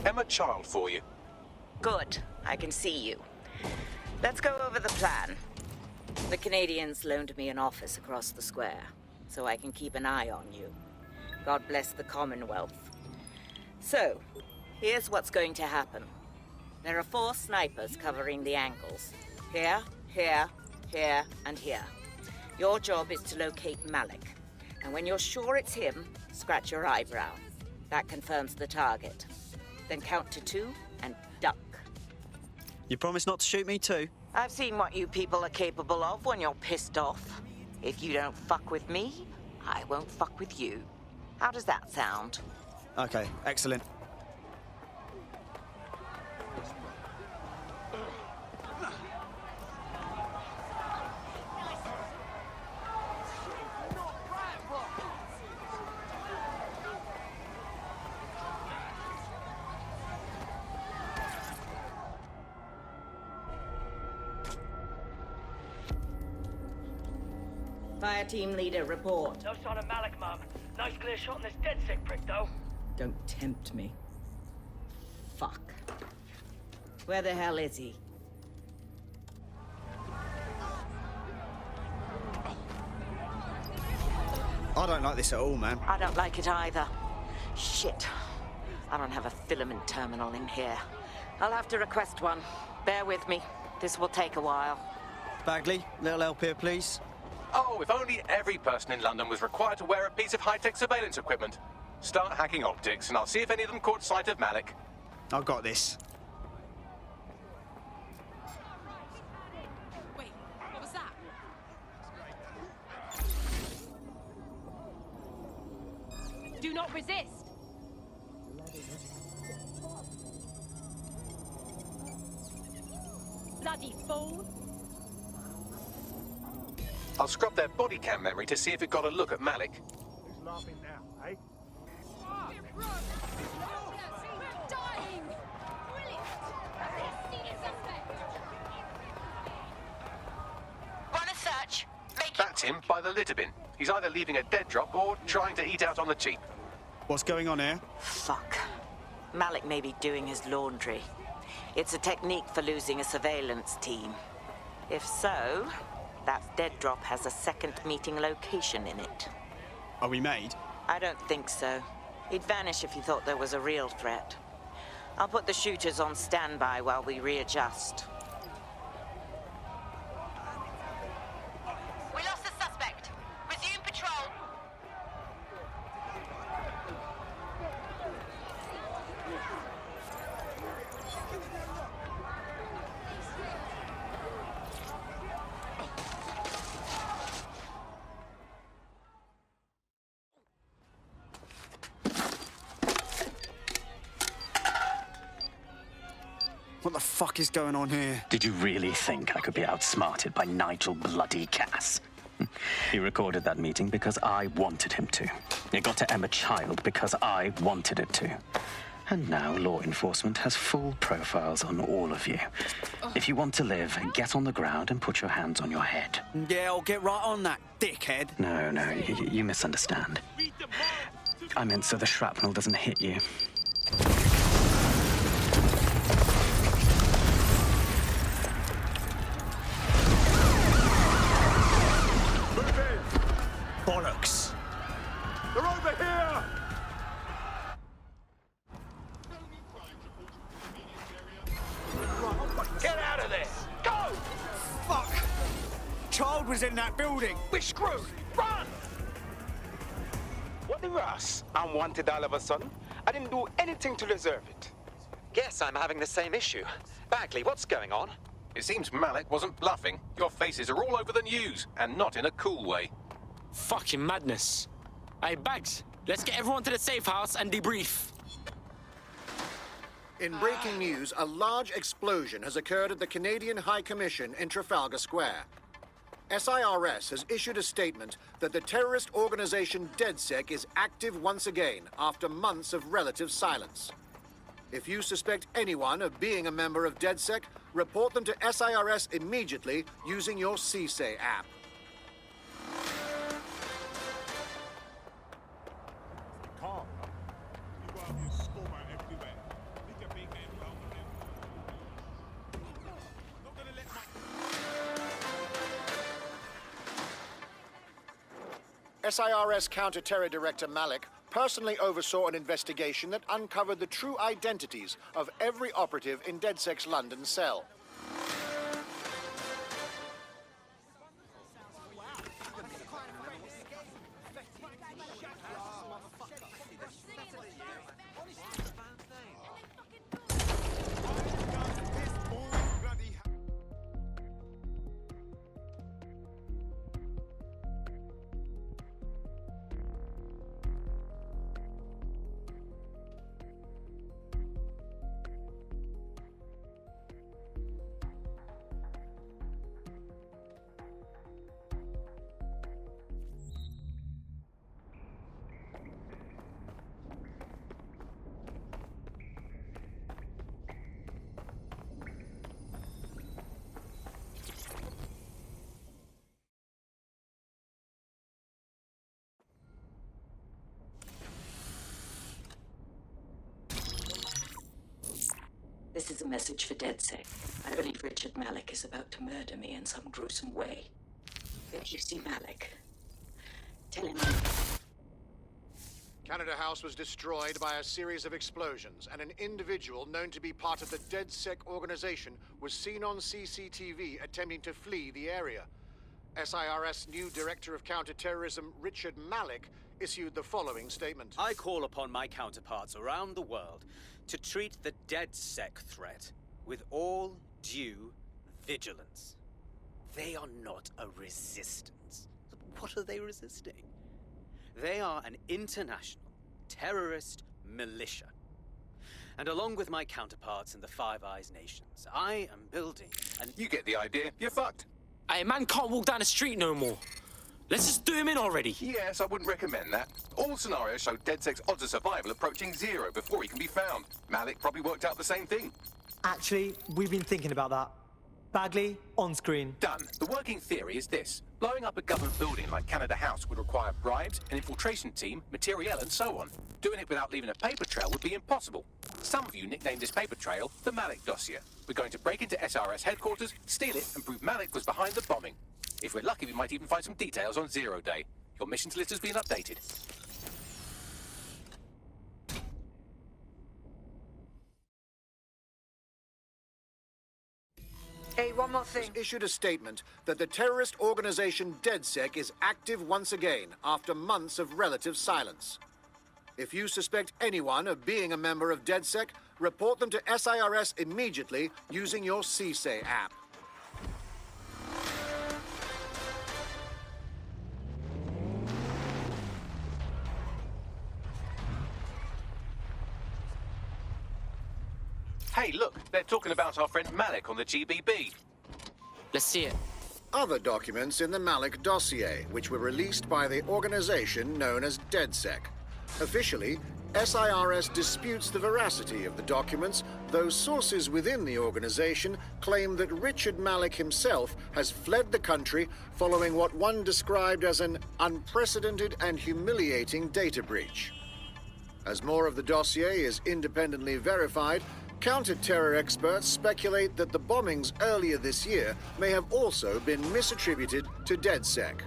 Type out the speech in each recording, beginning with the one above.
Emma Child for you. Good. I can see you. Let's go over the plan. The Canadians loaned me an office across the square, so I can keep an eye on you. God bless the Commonwealth. So, here's what's going to happen. There are 4 snipers covering the angles. Here, here, here, and here. Your job is to locate Malik. And when you're sure it's him, scratch your eyebrow. That confirms the target. Then count to 2 and duck. You promise not to shoot me too? I've seen what you people are capable of when you're pissed off. If you don't fuck with me, I won't fuck with you. How does that sound? Okay, excellent. Fire team leader, report. No sign of Malik, Mum. Nice clear shot on this dead sick prick, though. Don't tempt me. Fuck. Where the hell is he? I don't like this at all, man. I don't like it either. Shit. I don't have a filament terminal in here. I'll have to request one. Bear with me. This will take a while. Bagley, little help here, please. Oh, if only every person in London was required to wear a piece of high-tech surveillance equipment. Start hacking optics, and I'll see if any of them caught sight of Malik. I've got this. Wait, what was that? Do not resist! Bloody fool! I'll scrub their body cam memory to see if it got a look at Malik. Who's laughing now, eh? Dying! Brilliant! Run a search. Make it. That's him by the litter bin. He's either leaving a dead drop or trying to eat out on the cheap. What's going on here? Fuck. Malik may be doing his laundry. It's a technique for losing a surveillance team. If so, that dead drop has a second meeting location in it. Are we made? I don't think so. He'd vanish if he thought there was a real threat. I'll put the shooters on standby while we readjust. We lost the suspect. Resume patrol. What the fuck is going on here? Did you really think I could be outsmarted by Nigel bloody Cass? He recorded that meeting because I wanted him to. It got to Emma Child because I wanted it to. And now law enforcement has full profiles on all of you. If you want to live, get on the ground and put your hands on your head. Yeah, I'll get right on that, dickhead. No, you misunderstand. I meant so the shrapnel doesn't hit you. Bollocks. They're over here! Get out of there! Go! Fuck! Child was in that building. We're screwed! Run! What the Russ? I'm wanted all of a sudden. I didn't do anything to deserve it. Guess I'm having the same issue. Bagley, what's going on? It seems Malik wasn't bluffing. Your faces are all over the news, and not in a cool way. Fucking madness. Hey, Bags, let's get everyone to the safe house and debrief. In breaking news, a large explosion has occurred at the Canadian High Commission in Trafalgar Square. SIRS has issued a statement that the terrorist organization DedSec is active once again after months of relative silence. If you suspect anyone of being a member of DedSec, report them to SIRS immediately using your CSAY app. Calm. You go out here, score everywhere. SIRS Counter-Terror Director Malik personally oversaw an investigation that uncovered the true identities of every operative in DedSec's London cell. This is a message for DedSec. I believe Richard Malik is about to murder me in some gruesome way. If you see Malik, tell him Canada House was destroyed by a series of explosions, and an individual known to be part of the DedSec organization was seen on CCTV attempting to flee the area. SIRS new Director of Counterterrorism, Richard Malik, issued the following statement. I call upon my counterparts around the world to treat the DedSec threat with all due vigilance. They are not a resistance. What are they resisting? They are an international terrorist militia. And along with my counterparts in the Five Eyes nations, I am building an... You get the idea. You're fucked. Hey, man can't walk down the street no more. Let's just do him in already. Yes, I wouldn't recommend that. All scenarios show DedSec's odds of survival approaching 0 before he can be found. Malik probably worked out the same thing. Actually, we've been thinking about that. Bagley, on screen. Done. The working theory is this. Blowing up a government building like Canada House would require bribes, an infiltration team, materiel, and so on. Doing it without leaving a paper trail would be impossible. Some of you nicknamed this paper trail the Malik dossier. We're going to break into SRS headquarters, steal it, and prove Malik was behind the bombing. If we're lucky, we might even find some details on Zero Day. Your missions list has been updated. Hey, one more thing. Issued a statement that the terrorist organization DedSec is active once again after months of relative silence. If you suspect anyone of being a member of DedSec, report them to SIRS immediately using your CSAY app. Hey, look, they're talking about our friend Malik on the GBB. Let's see it. Other documents in the Malik dossier, which were released by the organization known as DedSec. Officially, SIRS disputes the veracity of the documents, though sources within the organization claim that Richard Malik himself has fled the country following what one described as an unprecedented and humiliating data breach. As more of the dossier is independently verified, counter-terror experts speculate that the bombings earlier this year may have also been misattributed to DedSec.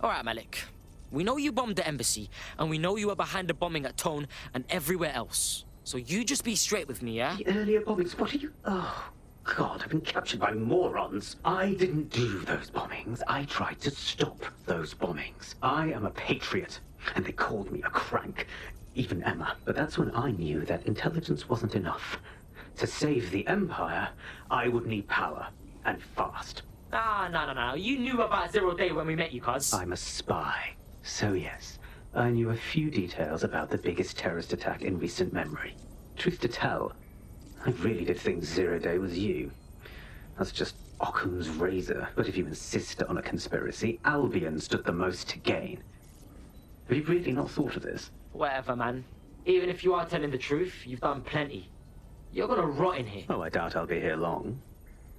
All right, Malik. We know you bombed the embassy, and we know you were behind the bombing at Tone and everywhere else. So you just be straight with me, yeah? The earlier bombings, what are you... Oh, God, I've been captured by morons. I didn't do those bombings. I tried to stop those bombings. I am a patriot, and they called me a crank. Even Emma. But that's when I knew that intelligence wasn't enough. To save the Empire, I would need power, and fast. No. You knew about Zero Day when we met you, cuz. I'm a spy. So yes, I knew a few details about the biggest terrorist attack in recent memory. Truth to tell, I really did think Zero Day was you. That's just Occam's razor. But if you insist on a conspiracy, Albion stood the most to gain. Have you really not thought of this? Whatever, man. Even if you are telling the truth, you've done plenty. You're gonna rot in here. Oh, I doubt I'll be here long.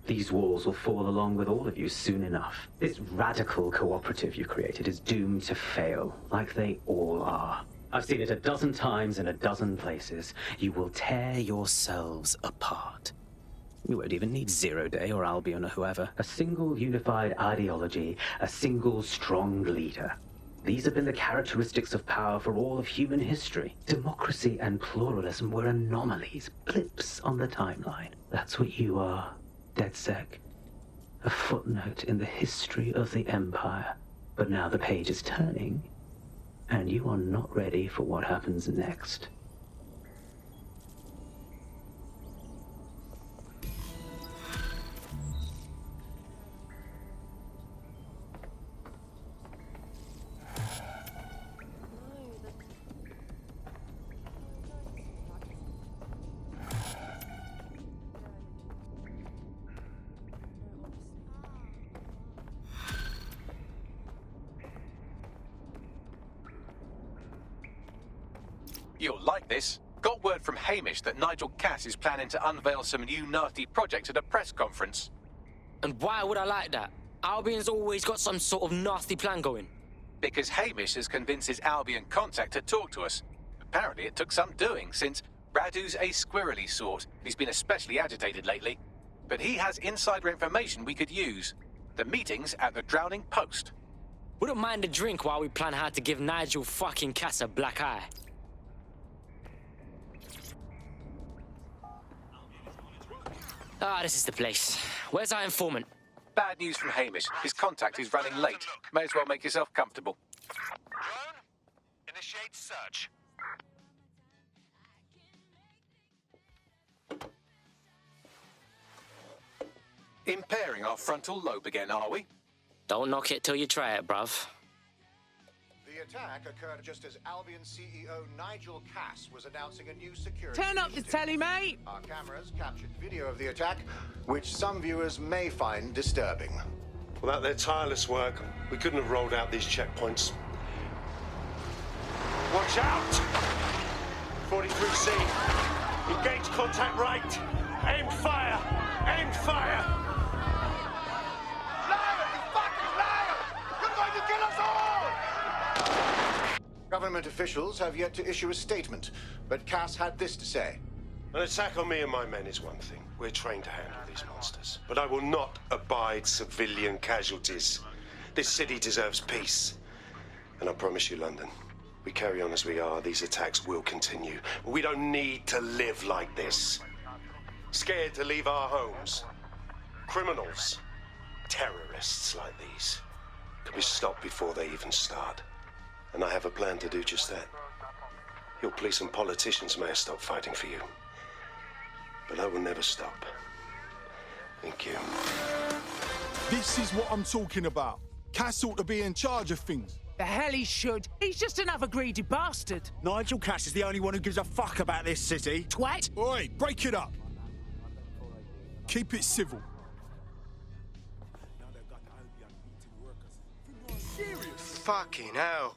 These walls will fall along with all of you soon enough. This radical cooperative you created is doomed to fail, like they all are. I've seen it a dozen times in a dozen places. You will tear yourselves apart. You won't even need Zero Day or Albion or whoever. A single unified ideology, a single strong leader. These have been the characteristics of power for all of human history. Democracy and pluralism were anomalies, blips on the timeline. That's what you are, DedSec. A footnote in the history of the Empire. But now the page is turning, and you are not ready for what happens next. You'll like this. Got word from Hamish that Nigel Cass is planning to unveil some new nasty projects at a press conference. And why would I like that? Albion's always got some sort of nasty plan going. Because Hamish has convinced his Albion contact to talk to us. Apparently it took some doing, since Radu's a squirrely sort. He's been especially agitated lately. But he has insider information we could use. The meeting's at the Drowning Post. Wouldn't mind a drink while we plan how to give Nigel fucking Cass a black eye. This is the place. Where's our informant? Bad news from Hamish. His contact is running late. May as well make yourself comfortable. Drone, initiate search. Impairing our frontal lobe again, are we? Don't knock it till you try it, bruv. The attack occurred just as Albion CEO Nigel Cass was announcing a new security Turn up the initiative. telly, mate! Our cameras captured video of the attack, which some viewers may find disturbing. Without their tireless work, we couldn't have rolled out these checkpoints. Watch out! 43C. Engage contact right. Aim fire! Aim fire! Liar! You fucking liar! You're going to kill us all! Government officials have yet to issue a statement, but Cass had this to say. An attack on me and my men is one thing. We're trained to handle these monsters. But I will not abide civilian casualties. This city deserves peace. And I promise you, London, we carry on as we are, these attacks will continue. We don't need to live like this. Scared to leave our homes. Criminals, terrorists like these, can be stopped before they even start. And I have a plan to do just that. Your police and politicians may have stopped fighting for you. But I will never stop. Thank you. This is what I'm talking about. Cass ought to be in charge of things. The hell he should. He's just another greedy bastard. Nigel Cass is the only one who gives a fuck about this city. Twat! Oi, break it up. Keep it civil. Fucking hell.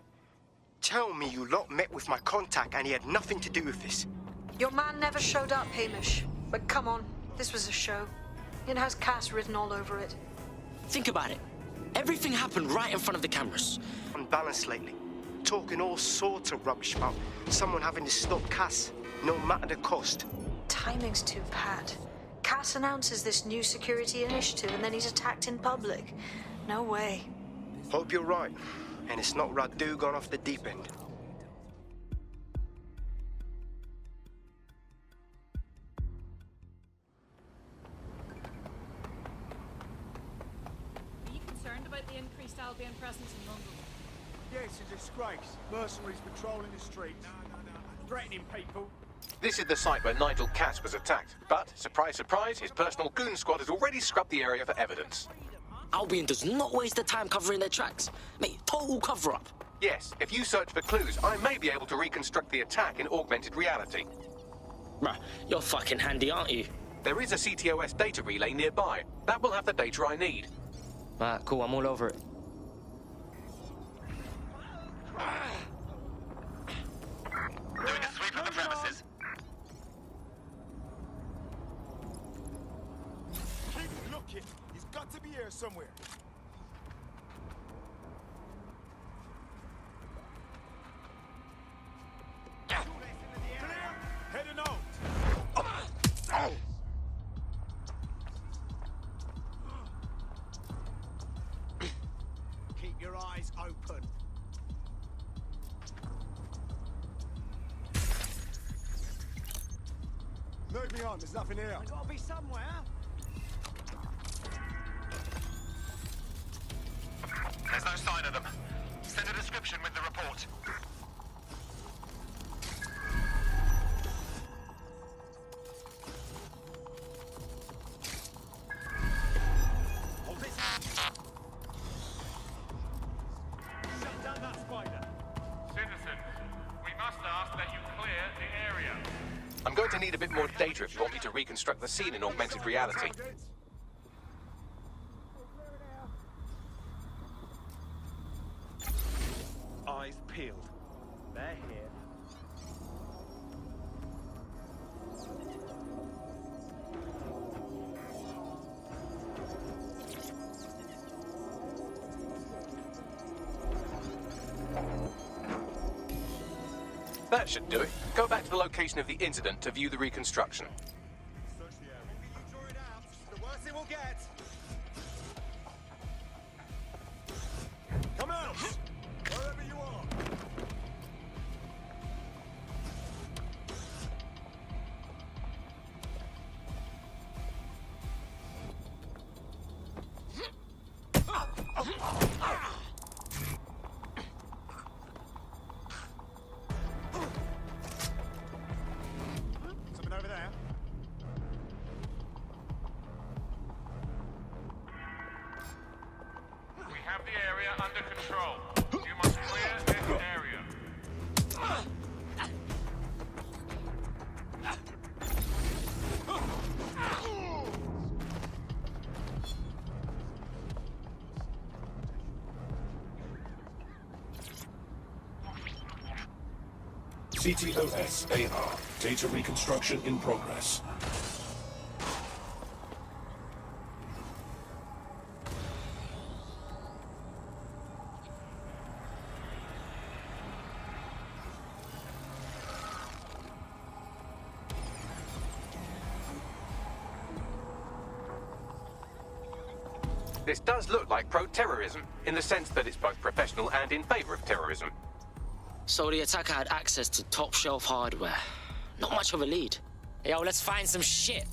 Tell me you lot met with my contact and he had nothing to do with this. Your man never showed up, Hamish. But come on, this was a show. It has Cass written all over it. Think about it. Everything happened right in front of the cameras. Unbalanced lately. Talking all sorts of rubbish about someone having to stop Cass, no matter the cost. Timing's too bad. Cass announces this new security initiative and then he's attacked in public. No way. Hope you're right. And it's not Radu gone off the deep end. Are you concerned about the increased Albion presence in London? Yeah, it's a disgrace. Mercenaries patrolling the streets. Threatening people. This is the site where Nigel Cass was attacked. But, surprise, surprise, his personal goon squad has already scrubbed the area for evidence. Albion does not waste their time covering their tracks. Mate, total cover-up. Yes, if you search for clues, I may be able to reconstruct the attack in augmented reality. Bruh, you're fucking handy, aren't you? There is a CTOS data relay nearby. That will have the data I need. Alright, cool, I'm all over it. Doing a sweep of the premises. Keep looking. He's got to be here somewhere. Heading out. Keep your eyes open. Move me on, there's nothing here. I gotta be somewhere. There's no sign of them. Send a description with the report. Hold it. Shut down that spider. Citizens, we must ask that you clear the area. I'm going to need a bit more data if you want me to reconstruct the scene in augmented reality. Eyes peeled. They're here. That should do it. Go back to the location of the incident to view the reconstruction. Search the area. Maybe you draw it out. The worst it will get. Come out! Wherever you are. Something over there. We have the area under control. You must clear this area. CTOS AR. Data reconstruction in progress. This does look like pro-terrorism, in the sense that it's both professional and in favor of terrorism. So the attacker had access to top-shelf hardware. Not much of a lead. Yo, let's find some shit.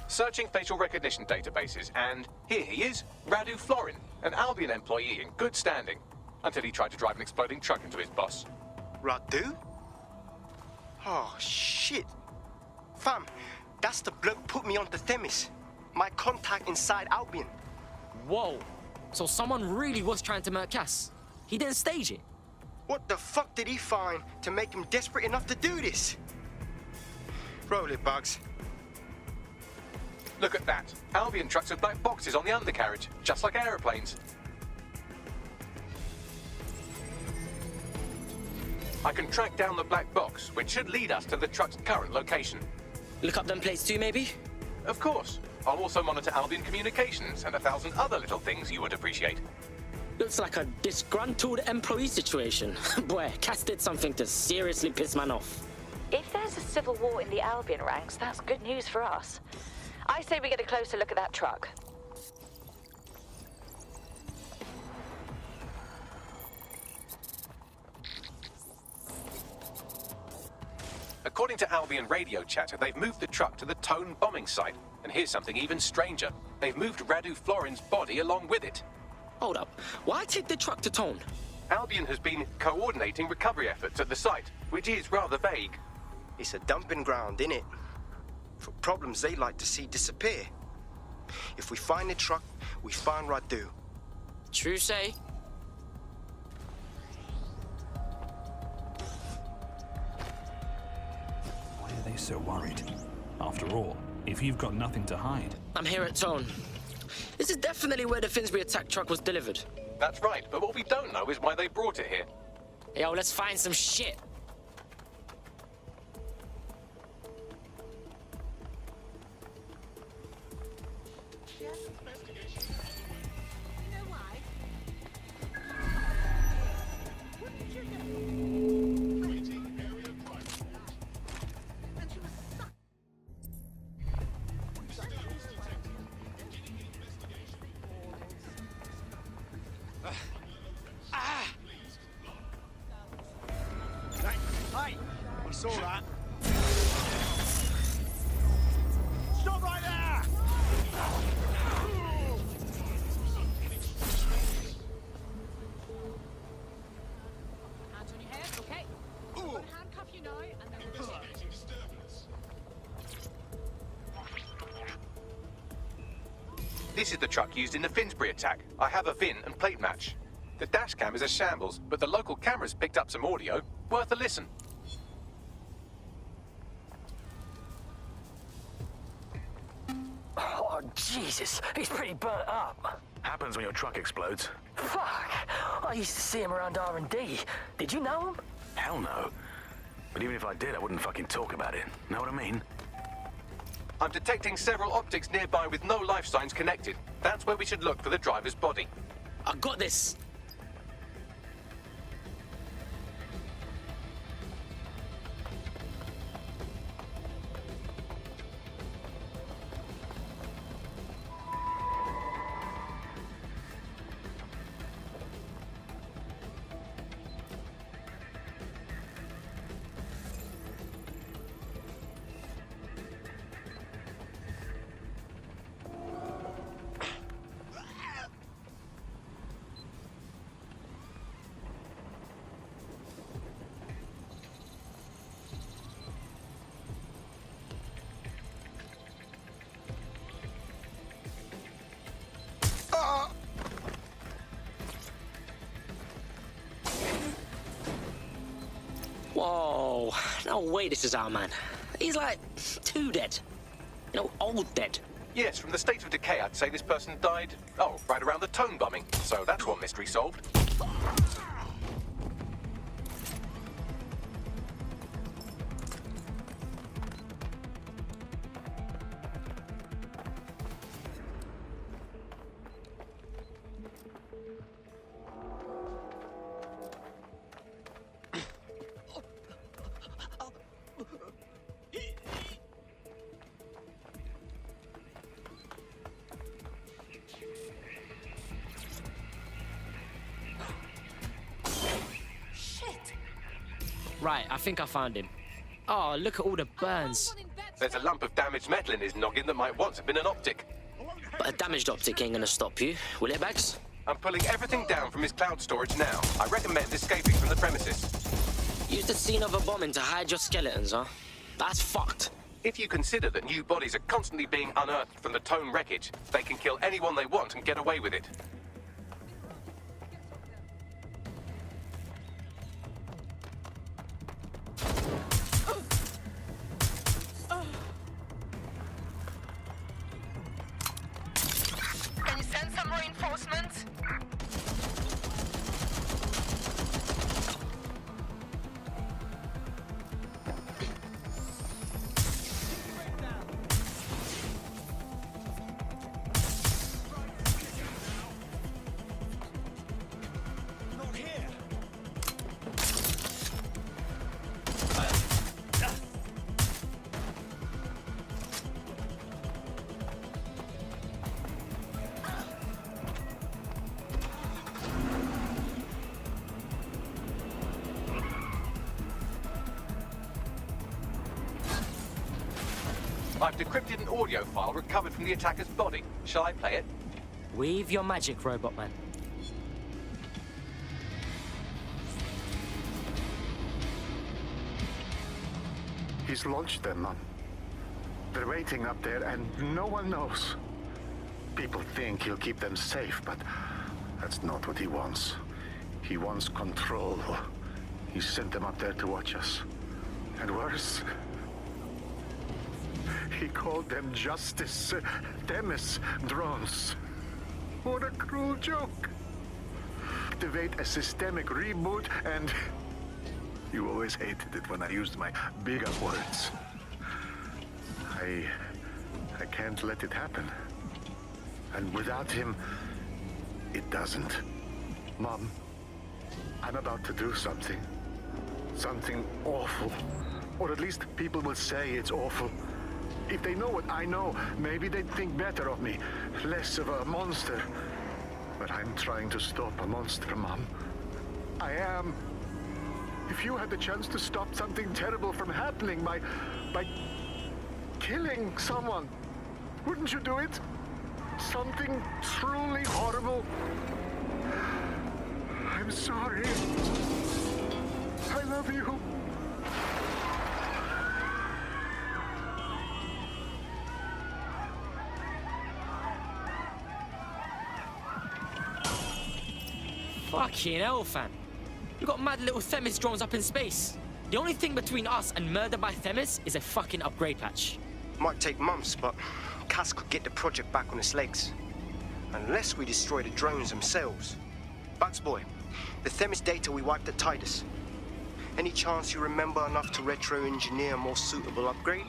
Searching facial recognition databases, and here he is, Radu Florin, an Albion employee in good standing, until he tried to drive an exploding truck into his boss. Radu? Oh, shit. Fam, that's the bloke put me on the Themis. My contact inside Albion. Whoa. So someone really was trying to murk Cass. He didn't stage it. What the fuck did he find to make him desperate enough to do this? Roll it, Bugs. Look at that. Albion trucks with black boxes on the undercarriage, just like aeroplanes. I can track down the black box, which should lead us to the truck's current location. Look up them plates too, maybe? Of course. I'll also monitor Albion communications and 1,000 other little things you would appreciate. Looks like a disgruntled employee situation. Boy, Cass did something to seriously piss man off. If there's a civil war in the Albion ranks, that's good news for us. I say we get a closer look at that truck. According to Albion radio chatter, they've moved the truck to the Tone bombing site. And here's something even stranger. They've moved Radu Florin's body along with it. Hold up. Why take the truck to Tone? Albion has been coordinating recovery efforts at the site, which is rather vague. It's a dumping ground, innit? For problems they like to see disappear. If we find the truck, we find Radu. True say. Why are they so worried? After all, if you've got nothing to hide. I'm here at Tone. This is definitely where the Finsbury attack truck was delivered. That's right, but what we don't know is why they brought it here. Yo, let's find some shit. Hey, I saw that. Stop right there! Hands on your head, okay? I'm gonna handcuff you now, and then we'll go. This is the truck used in the Finsbury attack. I have a VIN and plate match. The dash cam is a shambles, but the local cameras picked up some audio. Worth a listen. Oh, Jesus. He's pretty burnt up. Happens when your truck explodes. Fuck. I used to see him around R&D. Did you know him? Hell no. But even if I did, I wouldn't fucking talk about it. Know what I mean? I'm detecting several optics nearby with no life signs connected. That's where we should look for the driver's body. I got this. Whoa, no way this is our man. He's like 2 dead. You know, old dead. Yes, from the state of decay, I'd say this person died, right around the Tone bombing. So that's one mystery solved. Right, I think I found him. Oh, look at all the burns. There's a lump of damaged metal in his noggin that might once have been an optic. But a damaged optic ain't gonna stop you, will it, Bags? I'm pulling everything down from his cloud storage now. I recommend escaping from the premises. Use the scene of a bombing to hide your skeletons, huh? That's fucked. If you consider that new bodies are constantly being unearthed from the Tone wreckage, they can kill anyone they want and get away with it. Can you send some reinforcements? I've decrypted an audio file recovered from the attacker's body. Shall I play it? Weave your magic, Robot Man. He's launched them, Mom. They're waiting up there, and no one knows. People think he'll keep them safe, but that's not what he wants. He wants control. He sent them up there to watch us. And worse, he called them Justice Themis drones. What a cruel joke. Activate a systemic reboot, and you always hated it when I used my bigger words. I can't let it happen. And without him, it doesn't. Mom, I'm about to do something. Something awful. Or at least people will say it's awful. If they know what I know, maybe they'd think better of me. Less of a monster. But I'm trying to stop a monster, Mom. I am. If you had the chance to stop something terrible from happening by killing someone, wouldn't you do it? Something truly horrible. I'm sorry. I love you. Fucking hell, fam. We got mad little Themis drones up in space. The only thing between us and murder by Themis is a fucking upgrade patch. Might take months, but Cass could get the project back on its legs. Unless we destroy the drones themselves. Bugs boy, the Themis data we wiped at Titus. Any chance you remember enough to retro-engineer a more suitable upgrade?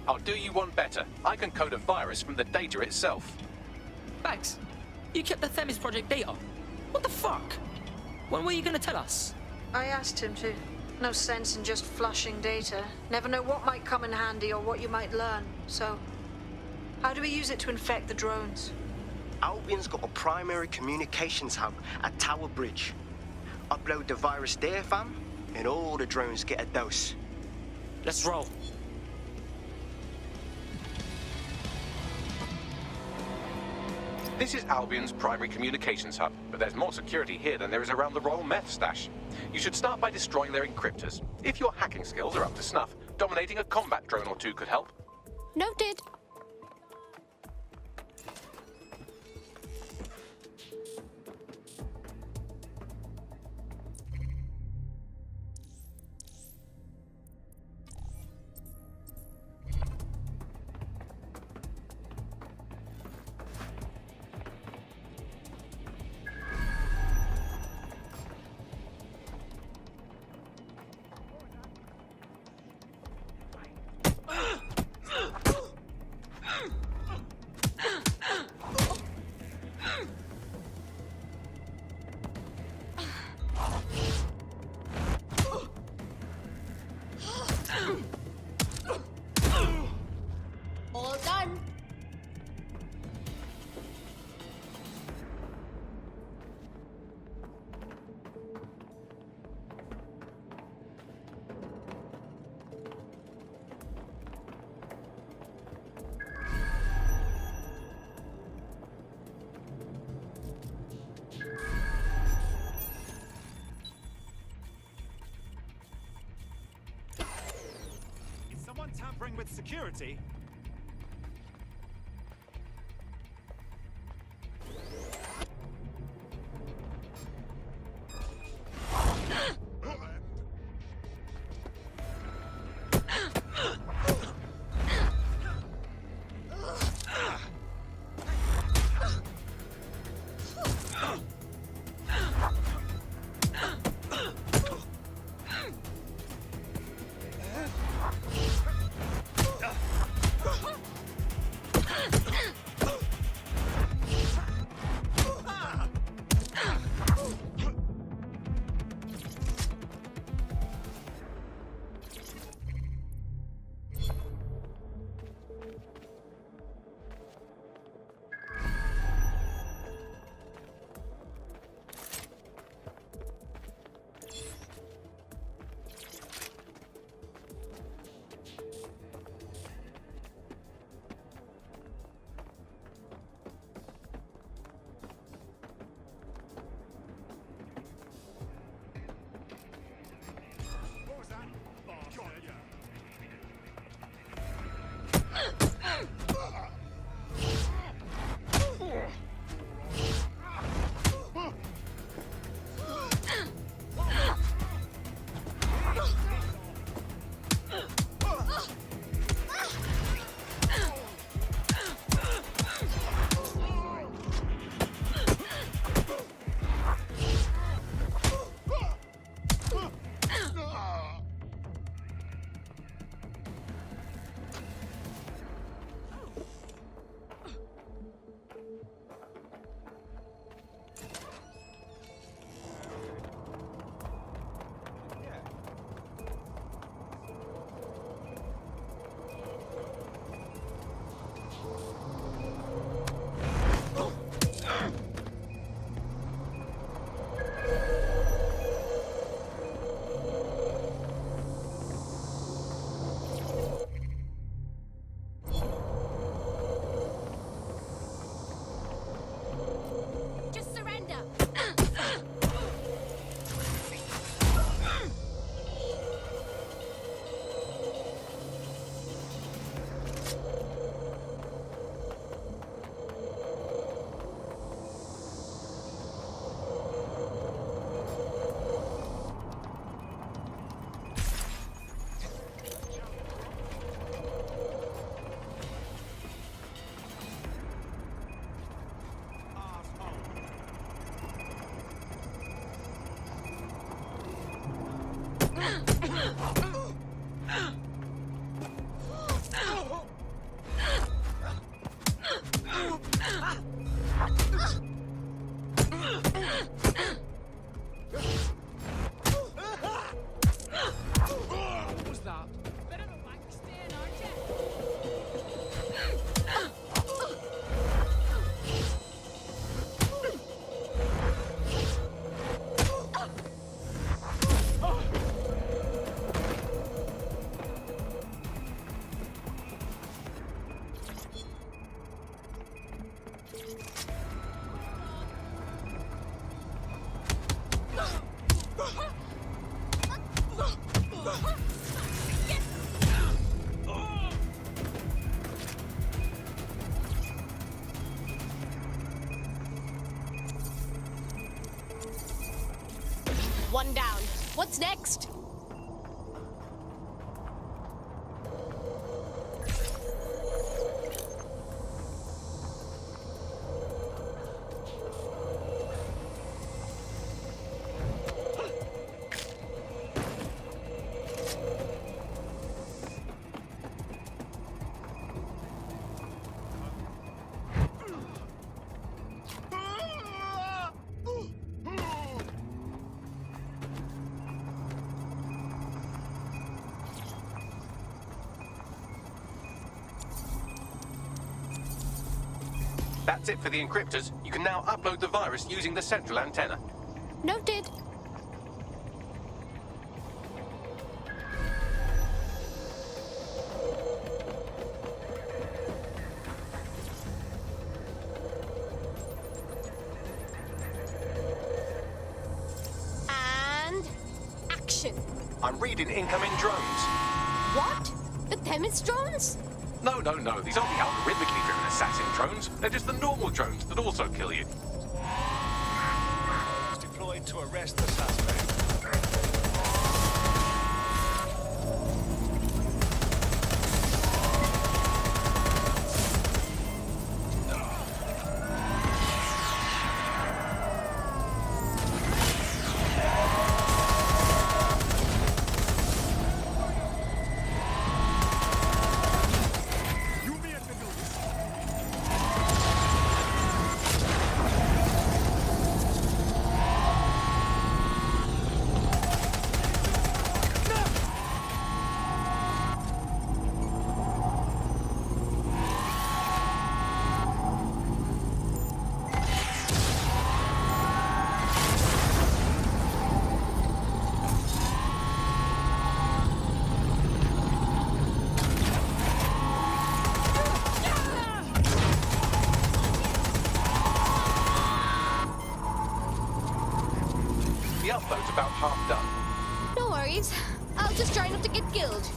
I'll do you one better. I can code a virus from the data itself. Bags, you kept the Themis project data. What the fuck? When were you gonna tell us? I asked him to. No sense in just flushing data. Never know what might come in handy or what you might learn. So, how do we use it to infect the drones? Albion's got a primary communications hub at Tower Bridge. Upload the virus there, fam, and all the drones get a dose. Let's roll. This is Albion's primary communications hub, but there's more security here than there is around the Royal Meth stash. You should start by destroying their encryptors. If your hacking skills are up to snuff, dominating a combat drone or two could help. Noted. All done. Is someone tampering with security? One down. What's next? That's it for the encryptors. You can now upload the virus using the central antenna. Noted. And action. I'm reading incoming drones. What? The Themis drones? No. These aren't the algorithmically driven assassin drones. They're just the normal drones that also kill you. Deployed to arrest the suspect. The upload's about half done. No worries. I'll just try not to get killed.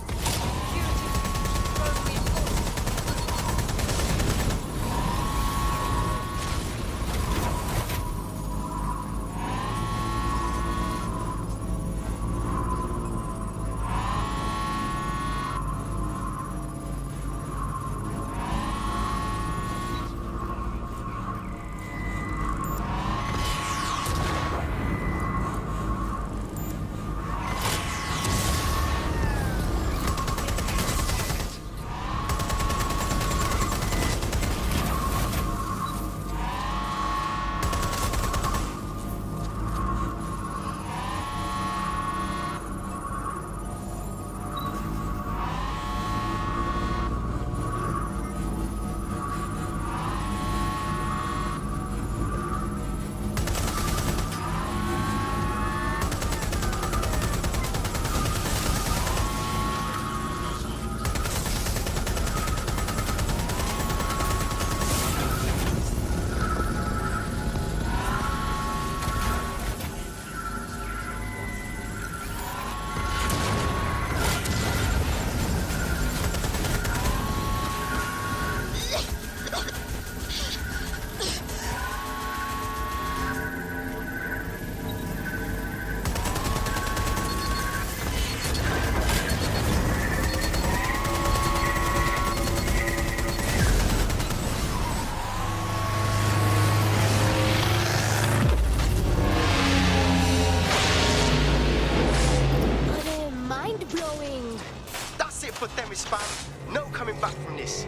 for Themis fam. No coming back from this.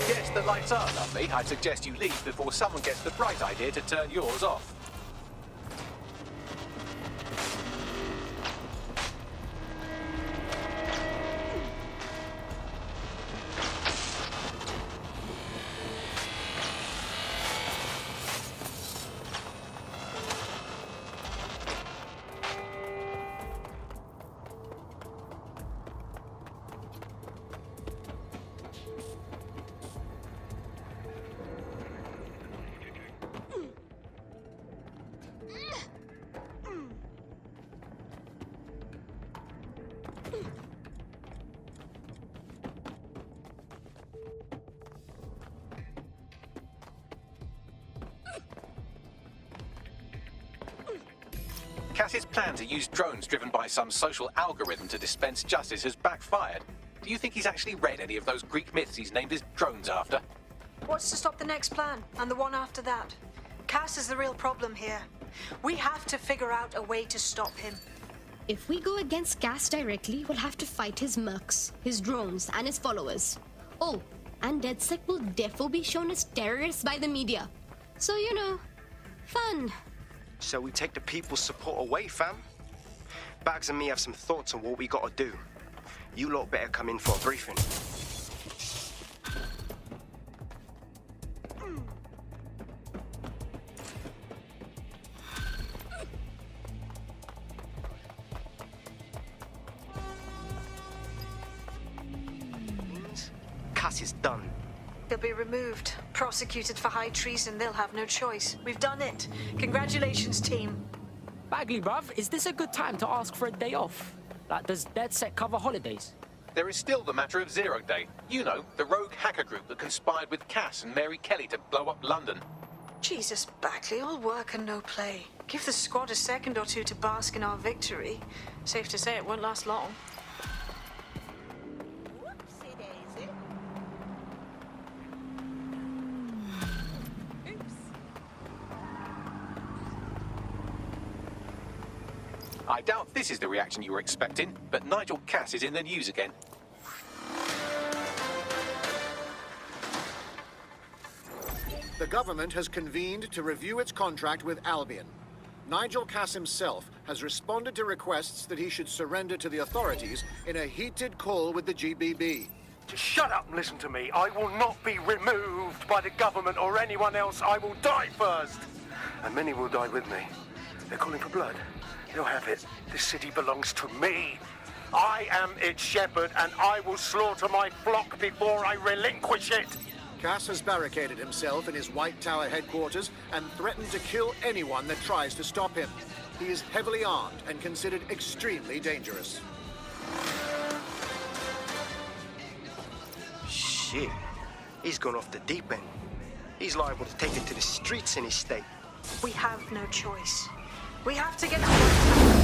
Yes, the lights are lovely. I suggest you leave before someone gets the bright idea to turn yours off. Cass's plan to use drones driven by some social algorithm to dispense justice has backfired. Do you think he's actually read any of those Greek myths he's named his drones after? What's to stop the next plan, and the one after that? Cass is the real problem here. We have to figure out a way to stop him. If we go against Cass directly, we'll have to fight his mercs, his drones, and his followers. Oh, and DedSec will defo be shown as terrorists by the media. So, you know, fun. So we take the people's support away, fam? Bags and me have some thoughts on what we gotta do. You lot better come in for a briefing. Cass is done. He'll be removed, prosecuted for high treason. They'll have no choice. We've done it. Congratulations, team. Bagley, bruv, is this a good time to ask for a day off? Like, does DedSec cover holidays? There is still the matter of Zero Day. You know, the rogue hacker group that conspired with Cass and Mary Kelly to blow up London. Jesus, Bagley, all work and no play. Give the squad a second or two to bask in our victory. Safe to say it won't last long. I doubt this is the reaction you were expecting, but Nigel Cass is in the news again. The government has convened to review its contract with Albion. Nigel Cass himself has responded to requests that he should surrender to the authorities in a heated call with the GBB. Just shut up and listen to me. I will not be removed by the government or anyone else. I will die first. And many will die with me. They're calling for blood. They'll have it. This city belongs to me. I am its shepherd, and I will slaughter my flock before I relinquish it. Cass has barricaded himself in his White Tower headquarters and threatened to kill anyone that tries to stop him. He is heavily armed and considered extremely dangerous. Shit. He's gone off the deep end. He's liable to take it to the streets in his state. We have no choice. We have to get out.